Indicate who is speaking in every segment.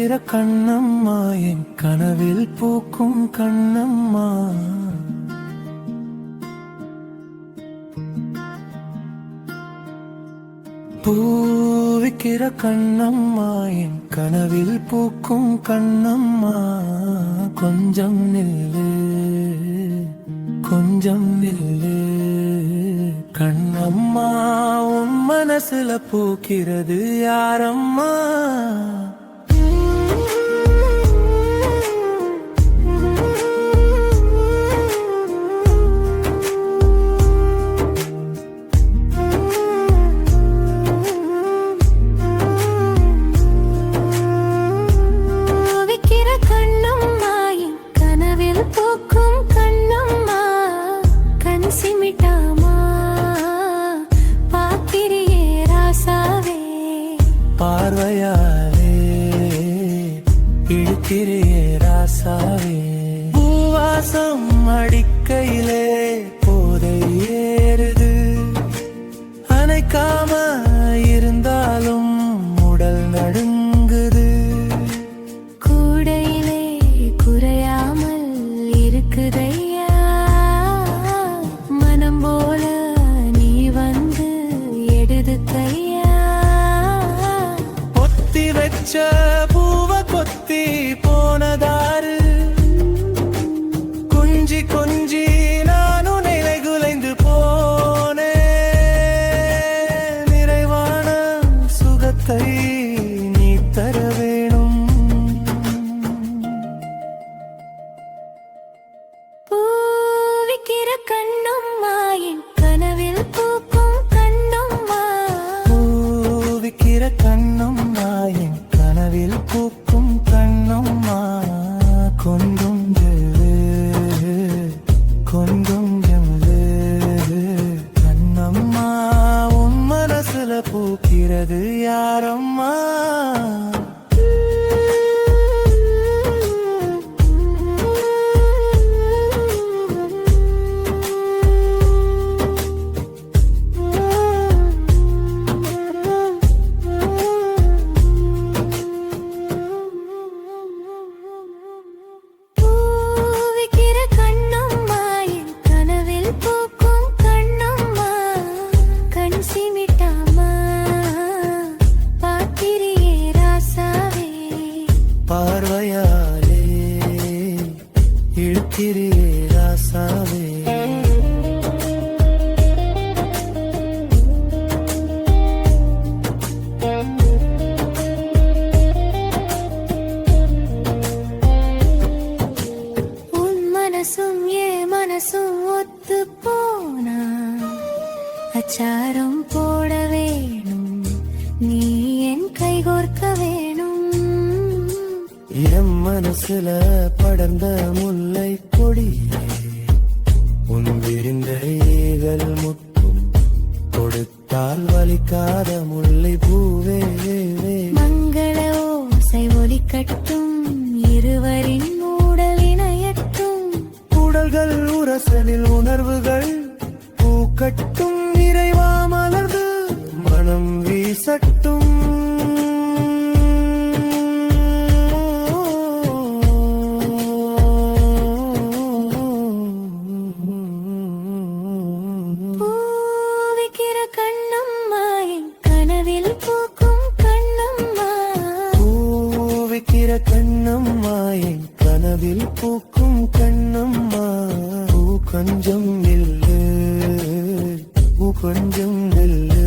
Speaker 1: பூவிக்கிற கண்ணம்மா என் கனவில் பூக்கும் கண்ணம்மா. பூவிக்கிற கண்ணம்மா என் கனவில் பூக்கும் கண்ணம்மா. கொஞ்சம் நில்லு கொஞ்சம் நில்லு கண்ணம்மா, உன் மனசுல பூக்கிறது யாரம்மா? பார்வையாலே இழுக்கிறியே ராசாவே, பூவாசம் அடிக்கையிலே போதை ஏறுது. அணைக்காம இருந்தாலும் உடல் நடுங்குது.
Speaker 2: கூடையிலே குறையாமல் இருக்குதையா, மனம் போல நீ வந்து எடுது கையா.
Speaker 1: வச்ச பூவ கொத்தி போனதாரு, கொஞ்சி கொஞ்சி நானும் நிலை குலைந்து போனே. நிறைவான சுகத்தை நீ தர வேணும்.
Speaker 2: பூவிக்கிற கண்ணம்மா என் கனவில் பூக்கும் கண்ணம்மா.
Speaker 1: பூவிக்கிற கண்ணம்மா என் கனவில் பூக்கும் கண்ணம்மா. கொஞ்சம் கொஞ்சம் கண்ணம்மா, உன் மனசுல பூக்கிறது யாரம்மா? பார்வையாலே இழுக்கிறியே ராசாவே,
Speaker 2: உன் மனசும் ஏ மனசும் ஒத்து போனா அச்சாரம் போட வேணும், நீ என் கைகோர்க்க வேணும்.
Speaker 1: என் மனசுல படர்ந்த முல்லை கொடியே, உன் விரிந்த ஈகள் முட்டும் கொடுத்தால் வலிக்காத முல்லை பூவே.
Speaker 2: மங்கள ஓசை ஒலிக்கட்டும், இருவரின் உடல் இணையட்டும்.
Speaker 1: உடல்கள் உரசலில் உணர்வுகள் பூக்கட்டும், இறைவா மலர்ந்து மனம் வீசட்டும். கண்ணம்மா என் கனவில் பூக்கும் கண்ணம்மா. பூ கொஞ்சம் நில்லு பூ கொஞ்சம் நில்லு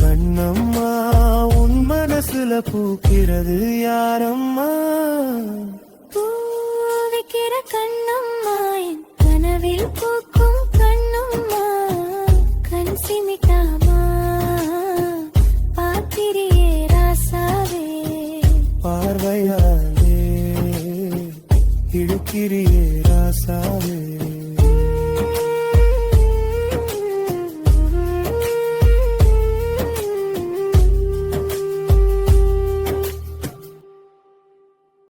Speaker 1: கண்ணம்மா, உன் மனசுல பூக்கிறது யாரம்மா?
Speaker 2: பூவிக்கிற கண்ணம்மா என் கனவில் பூக்கும் கண்ணம்மா. கண் சிமிட்டாமா பார்த்திரியே ராசாவே,
Speaker 1: பார்வையாலே இழுக்கிறியே ராசாவே.